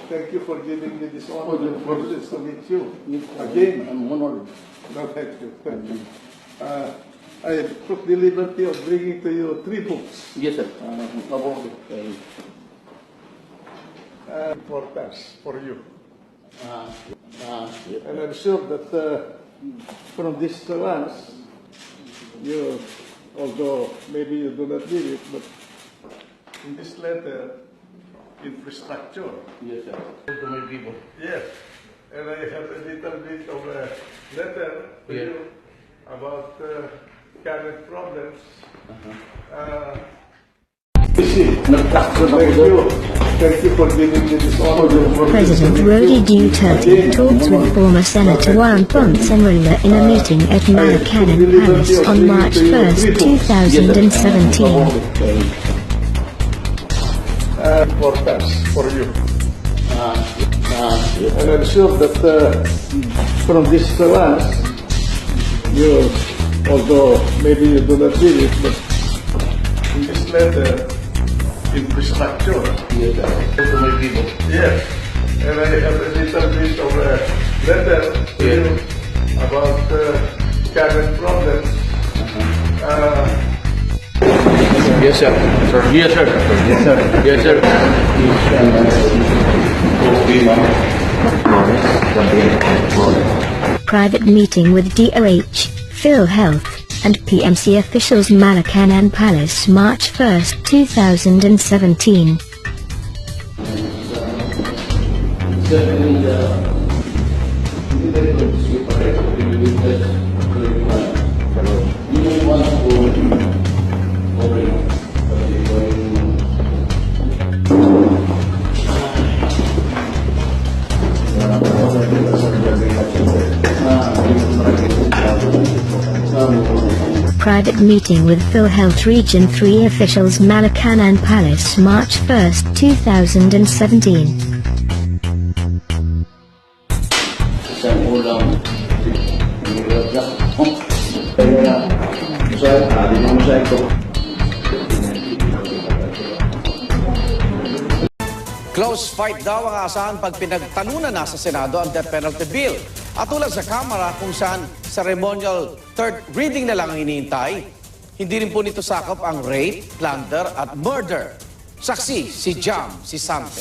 Thank you for giving me this honor and privilege to meet you again. I'm honored. No, thank you. Thank you. I took the liberty of bringing to you 3 books. Yes, sir. About Importance for you. yes. And I'm sure that from these ones, you, although maybe you do not need it, but in this letter, infrastructure. Yes, sir. To my people. Yes. And I have a little bit of a letter to Yeah. you about current problems. Thank you. Thank you for giving me this honor. President Rodi Duterte talks with former Senator Juan Ponce Enrile in a meeting at Malacañang Palace on March 1, 2017. Importance for you. Yes. And I'm sure that from these ones, you, although maybe you do not need it, but in this letter, infrastructure. Yes, sir. To my people. Yes. And I have a little bit of a letter to Yeah. you about current problems. Yes, sir. Yes, sir. Yes, sir. Yes, sir. Private meeting with DOH, PhilHealth, and PMC officials Malacañang Palace March 1, 2017. Private meeting with PhilHealth Region 3 officials Malacañang Palace March 1, 2017. Isang ulam. Close fight daw ang asahan pag pinagtalunan na sa Senado ang death penalty bill. At tulad sa Kamara kung saan ceremonial third reading na lang ang iniintay, hindi rin po nito sakop ang rape, plunder at murder. Saksi si Jam, si Sante.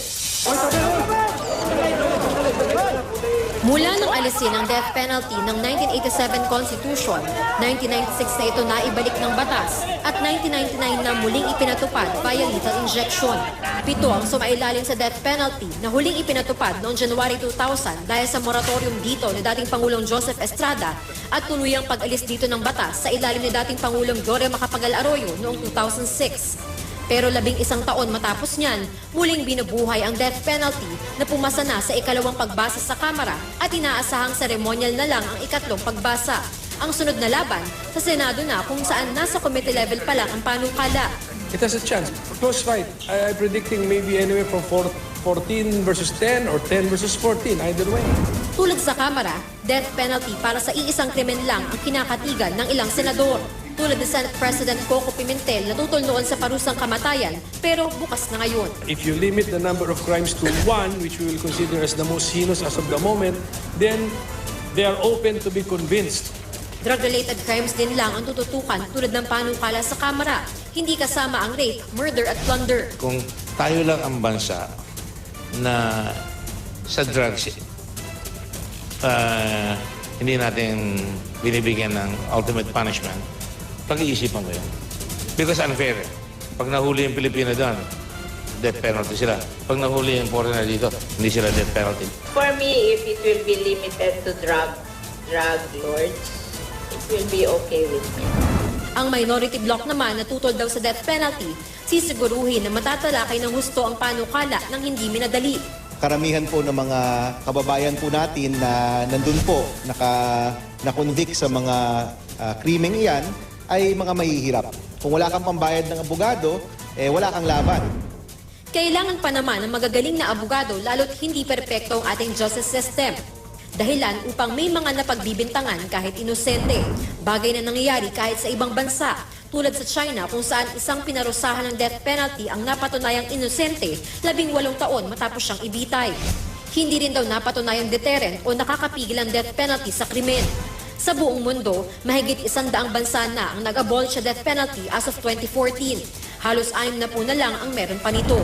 Mula nang alisin ang death penalty ng 1987 Constitution, 1996 na ito naibalik ng batas at 1999 na muling ipinatupad via lethal injection. 7 ang sumailalim sa death penalty na huling ipinatupad noong January 2000 dahil sa moratorium dito ni dating Pangulong Joseph Estrada at tuluyang pag-alis dito ng batas sa ilalim ni dating Pangulong Gloria Macapagal Arroyo noong 2006. Pero 11 taon matapos niyan, muling binubuhay ang death penalty na pumasa na sa ikalawang pagbasa sa Kamara at inaasahang seremonyal na lang ang ikatlong pagbasa. Ang sunod na laban sa Senado na kung saan nasa committee level pa lang ang panukala. It has a chance. Close fight. I'm predicting maybe anywhere from 14 versus 10 or 10 versus 14, either way. Tulad sa Kamara, death penalty para sa iisang krimen lang ang kinakatigan ng ilang senador. Tulad ni Senate President Coco Pimentel na tutol noon sa parusang kamatayan pero bukas na ngayon. If you limit the number of crimes to 1, which we will consider as the most heinous as of the moment, then they are open to be convinced. Drug-related crimes din lang ang tututukan tulad ng panukala sa Kamara. Hindi kasama ang rape, murder at plunder. Kung tayo lang ang bansa na sa drugs, hindi natin binibigyan ng ultimate punishment, pag-iisipan ko yun. Because unfair. Pag nahuli yung Pilipino doon, death penalty sila. Pag nahuli yung foreigner dito, hindi sila death penalty. For me, if it will be limited to drug lords, it will be okay with me. Ang minority bloc naman na tutol daw sa death penalty, sisiguruhin na matatalakay ng husto ang panukala ng hindi minadali. Karamihan po ng mga kababayan po natin na nandun po, na-convict sa mga krimeng iyan, ay mga mahihirap. Kung wala kang pambayad ng abogado, wala kang laban. Kailangan pa naman ng magagaling na abogado lalo't hindi perpekto ang ating justice system. Dahilan upang may mga napagbibintangan kahit inosente. Bagay na nangyayari kahit sa ibang bansa Tulad sa China kung saan isang pinarusahan ng death penalty ang napatunayang inosente 18 taon matapos siyang ibitay. Hindi rin daw napatunayang deterrent o nakakapigil ang death penalty sa krimen. Sa buong mundo, mahigit 100 bansa na ang nag-abolish sa death penalty as of 2014. Halos 6 na po na lang ang meron pa nito.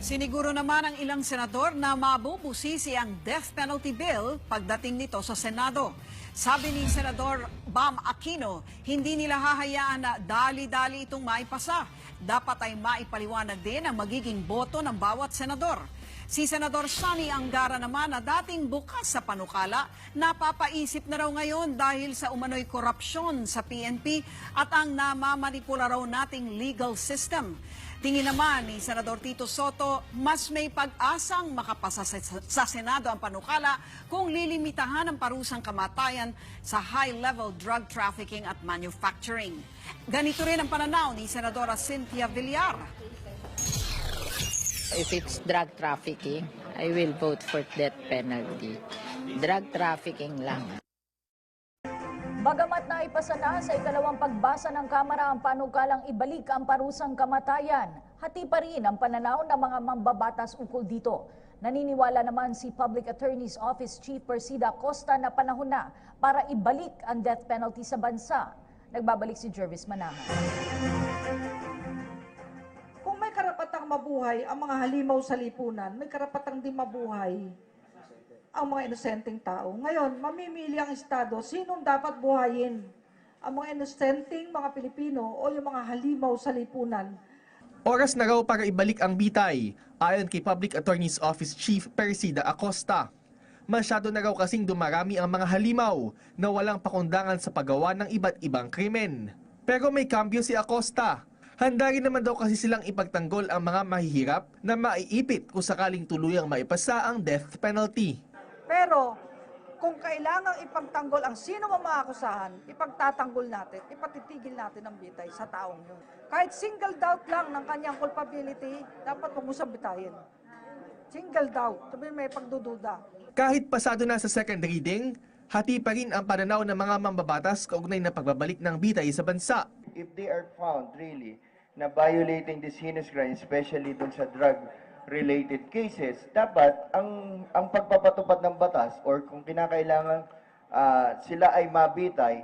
Siniguro naman ang ilang senador na mabubusisi ang death penalty bill pagdating nito sa Senado. Sabi ni Senador Bam Aquino, hindi nila hahayaan na dali-dali itong maipasa. Dapat ay maipaliwanag din ang magiging boto ng bawat senador. Si Senador Sonny Angara naman na dating bukas sa panukala, napapaisip na raw ngayon dahil sa umano'y korupsyon sa PNP at ang namamanipula raw nating legal system. Tingin naman ni Senador Tito Soto, mas may pag-asang makapasa sa Senado ang panukala kung lilimitahan ang parusang kamatayan sa high-level drug trafficking at manufacturing. Ganito rin ang pananaw ni Senadora Cynthia Villar. If it's drug trafficking, I will vote for death penalty. Drug trafficking lang. Bagamat naipasa na sa ikalawang pagbasa ng Kamara ang panukalang ibalik ang parusang kamatayan, hati pa rin ang pananaw ng mga mambabatas ukol dito. Naniniwala naman si Public Attorney's Office Chief Persida Acosta na panahon na para ibalik ang death penalty sa bansa. Nagbabalik si Jervis Manahan. Kung may karapatang mabuhay ang mga halimaw sa lipunan, may karapatang din mabuhay ang mga inosenteng tao. Ngayon, mamimili ang Estado sinong dapat buhayin, ang mga inosenteng mga Pilipino o yung mga halimaw sa lipunan. Oras na raw para ibalik ang bitay, ayon kay Public Attorney's Office Chief Persida Acosta. Masyado na raw kasing dumarami ang mga halimaw na walang pakundangan sa paggawa ng iba't ibang krimen. Pero may kambyo si Acosta. Handa rin naman daw kasi silang ipagtanggol ang mga mahihirap na maiipit kung sakaling tuluyang maipasa ang death penalty. Pero kung kailangang ipagtanggol ang sino mang maakusahan, ipagtatanggol natin, ipatitigil natin ang bitay sa taong yun. Kahit single doubt lang ng kanyang culpability, dapat huwag mo sabitayin. Single doubt, sabihin may pagdududa. Kahit pasado na sa second reading, hati pa rin ang pananaw ng mga mambabatas kaugnay na pagbabalik ng bitay sa bansa. If they are found really na violating this heinous crime, especially dun sa drug-related cases, dapat ang pagpapatupad ng batas or kung kinakailangan sila ay mabitay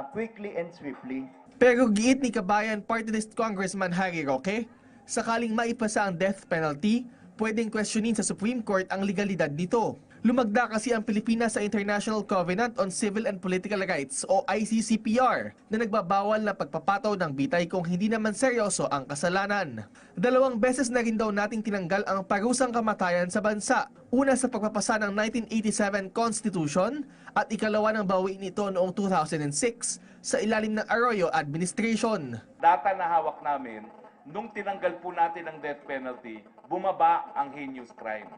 quickly and swiftly. Pero giit ni Kabayan Party List Congressman Harry Roque, sakaling maipasa ang death penalty, pwedeng questionin sa Supreme Court ang legalidad nito. Lumagda kasi ang Pilipinas sa International Covenant on Civil and Political Rights o ICCPR na nagbabawal na pagpapataw ng bitay kung hindi naman seryoso ang kasalanan. 2 beses na rin daw nating tinanggal ang parusang kamatayan sa bansa. Una sa pagpapasa ng 1987 Constitution at ikalawa ng bawiin ito noong 2006 sa ilalim ng Arroyo Administration. Data na hawak namin, nung tinanggal po natin ang death penalty, bumaba ang heinous crimes.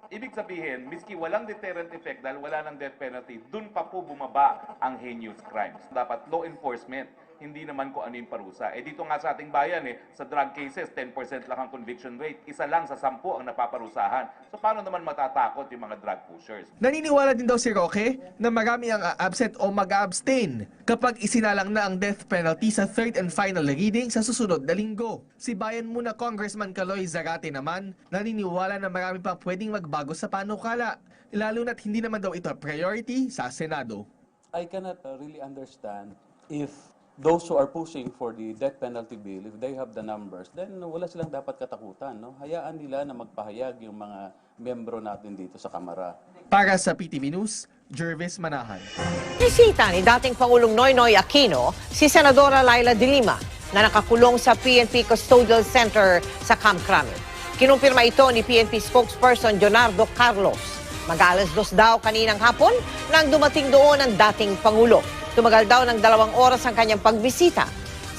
Ibig sabihin, miski walang deterrent effect dahil wala ng death penalty, dun pa po bumaba ang heinous crimes. Dapat law enforcement, hindi naman kung ano yung parusa. Dito nga sa ating bayan, sa drug cases, 10% lang ang conviction rate. 1 lang sa 10 ang napaparusahan. So paano naman matatakot yung mga drug pushers? Naniniwala din daw si Roque na marami ang absent o mag-abstain kapag isinalang na ang death penalty sa third and final reading sa susunod na linggo. Si Bayan Muna Congressman Caloy Zarate naman naniniwala na marami pang pwedeng magbago sa panukala, lalo na't hindi naman daw ito priority sa Senado. I cannot really understand if those who are pushing for the death penalty bill, if they have the numbers, then wala silang dapat katakutan. No? Hayaan nila na magpahayag yung mga membro natin dito sa Kamara. Para sa PTV News, Jervis Manahan. Nisita ni dating Pangulong Noynoy Aquino si Senadora Laila de Lima na nakakulong sa PNP Custodial Center sa Camp Crame. Kinumpirma ito ni PNP spokesperson Leonardo Carlos. Mag-alas 2 daw kaninang hapon nang dumating doon ang dating Pangulo. Tumagal daw ng 2 oras ang kanyang pagbisita.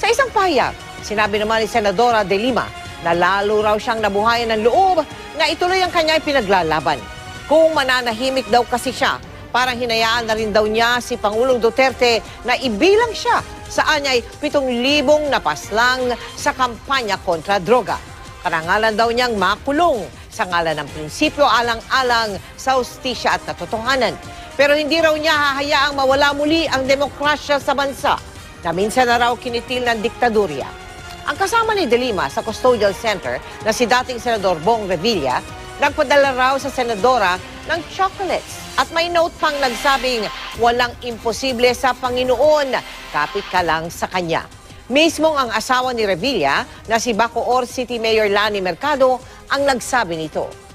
Sa isang pahayag, sinabi naman ni Senadora de Lima na lalo raw siyang nabuhayan ng loob na ituloy ang kanyang pinaglalaban. Kung mananahimik daw kasi siya, parang hinayaan na rin daw niya si Pangulong Duterte na ibilang siya sa anyay 7,000 napaslang sa kampanya kontra droga. Karangalan daw niyang makulong sa ngalan ng prinsipyo alang-alang sa hustisya at katotohanan. Pero hindi raw niya hahayaang mawala muli ang demokrasya sa bansa. na minsan na raw kinitil ng diktadurya. Ang kasama ni De Lima sa custodial center na si dating Senador Bong Revilla, nagpadala raw sa senadora ng chocolates. At may note pang nagsabing walang imposible sa Panginoon, kapit ka lang sa kanya. Mismong ang asawa ni Revilla na si Bacoor City Mayor Lani Mercado ang nagsabi nito.